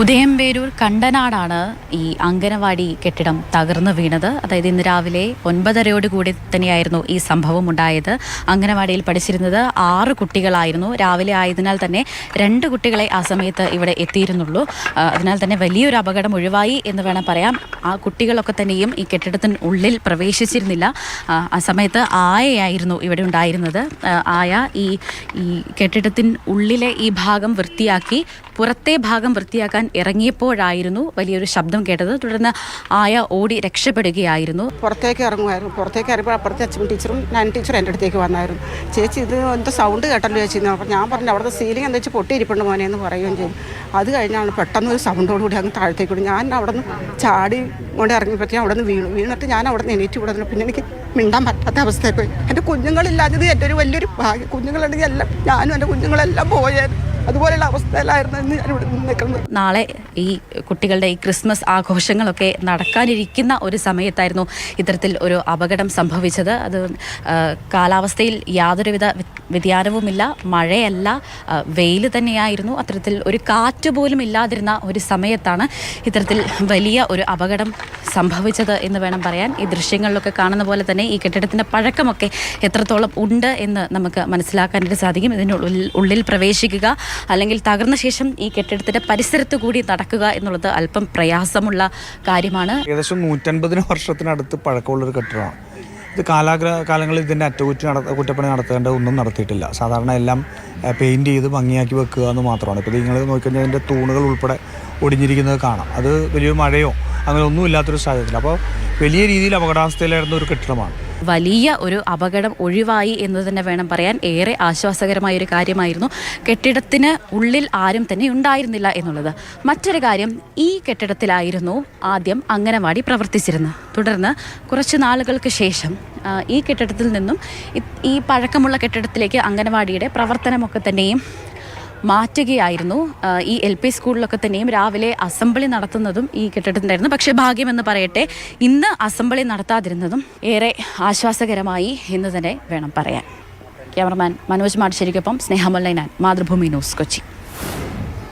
ഉദയംപേരൂർ കണ്ടനാടാണ് ഈ അങ്കനവാടി കെട്ടിടം തകർന്നു വീണത്. അതായത് ഇന്ന് രാവിലെ 9:30 തന്നെയായിരുന്നു ഈ സംഭവം ഉണ്ടായത്. അങ്കനവാടിയിൽ പഠിച്ചിരുന്നത് 6 കുട്ടികളായിരുന്നു. രാവിലെ ആയതിനാൽ തന്നെ 2 കുട്ടികളെ ആ സമയത്ത് ഇവിടെ എത്തിയിരുന്നുള്ളൂ. അതിനാൽ തന്നെ വലിയൊരു അപകടം ഒഴിവായി എന്ന് വേണം പറയാം. ആ കുട്ടികളൊക്കെ തന്നെയും ഈ കെട്ടിടത്തിന് ഉള്ളിൽ പ്രവേശിച്ചിരുന്നില്ല. ആ സമയത്ത് ആയയായിരുന്നു ഇവിടെ ഉണ്ടായിരുന്നത്. ആയ ഈ കെട്ടിടത്തിന് ഉള്ളിലെ ഈ ഭാഗം വൃത്തിയാക്കി പുറത്തെ ഭാഗം വൃത്തിയാക്കാൻ ഇറങ്ങിയപ്പോഴായിരുന്നു വലിയൊരു ശബ്ദം കേട്ടത്. തുടർന്ന് ആയ ഓടി രക്ഷപ്പെടുകയായിരുന്നു. പുറത്തേക്ക് ഇറങ്ങുമായിരുന്നു. പുറത്തേക്ക് ഇറങ്ങുമ്പോൾ അപ്പുറത്തെ അച്ഛൻ ടീച്ചറും ഞാൻ ടീച്ചറും എൻ്റെ അടുത്തേക്ക് വന്നായിരുന്നു. ചേച്ചി ഇത് എന്താ സൗണ്ട് കേട്ടല്ലോ ചേച്ചി എന്ന്. അപ്പോൾ ഞാൻ പറഞ്ഞു അവിടുത്തെ സീലിംഗ് എന്താ വെച്ചാൽ പൊട്ടിയിരിപ്പുണ്ട് മോനെ എന്ന് പറയുകയും ചെയ്തു. അത് കഴിഞ്ഞാണ് പെട്ടെന്ന് ഒരു സൗണ്ടോടുകൂടി അങ്ങ് താഴത്തേക്ക് വിടും. ഞാൻ അവിടെ നിന്ന് ചാടി കൊണ്ട് ഇറങ്ങിയപ്പോഴത്തേക്കും അവിടെ നിന്ന് വീണിട്ട് ഞാൻ അവിടെ നിന്ന് എണീറ്റ് വിടുന്നു. പിന്നെ എനിക്ക് മിണ്ടാൻ പറ്റാത്ത അവസ്ഥയിൽ പോയി. എൻ്റെ കുഞ്ഞുങ്ങളില്ലാഞ്ഞത് എൻ്റെ ഒരു വലിയൊരു ഭാഗ്യം. കുഞ്ഞുങ്ങളുണ്ടെങ്കിൽ എല്ലാം ഞാനും എൻ്റെ കുഞ്ഞുങ്ങളെല്ലാം പോയായിരുന്നു. അതുപോലെയുള്ള അവസ്ഥയിലായിരുന്നു ഇന്ന് ഞാൻ ഇവിടെ നിൽക്കുന്നത്. നാളെ ഈ കുട്ടികളുടെ ഈ ക്രിസ്മസ് ആഘോഷങ്ങളൊക്കെ നടക്കാനിരിക്കുന്ന ഒരു സമയത്തായിരുന്നു ഇത്തരത്തിൽ ഒരു അപകടം സംഭവിച്ചത്. അത് കാലാവസ്ഥയിൽ യാതൊരുവിധ വ്യതിയാനവുമില്ല, മഴയല്ല, വെയിൽ തന്നെയായിരുന്നു. അത്തരത്തിൽ ഒരു കാറ്റ് പോലും ഇല്ലാതിരുന്ന ഒരു സമയത്താണ് ഇത്തരത്തിൽ വലിയ ഒരു അപകടം സംഭവിച്ചത് എന്ന് വേണം പറയാൻ. ഈ ദൃശ്യങ്ങളിലൊക്കെ കാണുന്ന പോലെ തന്നെ ഈ കെട്ടിടത്തിൻ്റെ പഴക്കമൊക്കെ എത്രത്തോളം ഉണ്ട് എന്ന് നമുക്ക് മനസ്സിലാക്കാനായിട്ട് സാധിക്കും. ഉള്ളിൽ പ്രവേശിക്കുക അല്ലെങ്കിൽ തകർന്ന ശേഷം ഈ കെട്ടിടത്തിന്റെ പരിസരത്ത് കൂടി നടക്കുക എന്നുള്ളത് അല്പം പ്രയാസമുള്ള കാര്യമാണ്. ഏകദേശം 150 വർഷത്തിനടുത്ത് പഴക്കമുള്ളൊരു കെട്ടിടമാണ് ഇത്. കാലങ്ങളിൽ ഇതിൻ്റെ കുറ്റപ്പണി നടത്തേണ്ട ഒന്നും നടത്തിയിട്ടില്ല. സാധാരണ എല്ലാം പെയിൻറ് ചെയ്ത് ഭംഗിയാക്കി വെക്കുക എന്ന് മാത്രമാണ്. ഇപ്പോൾ നിങ്ങൾ നോക്കിക്കഴിഞ്ഞാൽ അതിൻ്റെ തൂണുകൾ ഉൾപ്പെടെ ഒടിഞ്ഞിരിക്കുന്നത് കാണാം. അത് വലിയ മഴയോ അങ്ങനെ ഒന്നും ഇല്ലാത്തൊരു സാഹചര്യത്തിൽ അപ്പോൾ വലിയ രീതിയിൽ അപകടാവസ്ഥയിലായിരുന്ന ഒരു കെട്ടിടമാണ്. വലിയ ഒരു അപകടം ഒഴിവായി എന്ന് തന്നെ വേണം പറയാൻ. ഏറെ ആശ്വാസകരമായ ഒരു കാര്യമായിരുന്നു. കെട്ടിടത്തിന് ഉള്ളിൽ ആരും തന്നെ ഉണ്ടായിരുന്നില്ല എന്നുള്ളത്. മറ്റൊരു കാര്യം, ഈ കെട്ടിടത്തിലായിരുന്നു ആദ്യം അങ്കനവാടി പ്രവർത്തിച്ചിരുന്നത്. തുടർന്ന് കുറച്ച് നാളുകൾക്ക് ശേഷം ഈ കെട്ടിടത്തിൽ നിന്നും ഈ പഴക്കമുള്ള കെട്ടിടത്തിലേക്ക് അങ്കനവാടിയുടെ പ്രവർത്തനമൊക്കെ തന്നെയും മാറ്റുകയായിരുന്നു. ഈ LP സ്കൂളിലൊക്കെ തന്നെയും രാവിലെ അസംബ്ലി നടത്തുന്നതും ഈ കെട്ടിടത്തിലായിരുന്നു. പക്ഷേ ഭാഗ്യമെന്ന് പറയട്ടെ, ഇന്ന് അസംബ്ലി നടത്താതിരുന്നതും ഏറെ ആശ്വാസകരമായി എന്ന് തന്നെ വേണം പറയാൻ. ക്യാമറമാൻ മനോജ് മാടിശ്ശേരിക്കൊപ്പം സ്നേഹ മൊല്ലൈനാൻ, മാതൃഭൂമി ന്യൂസ്, കൊച്ചി.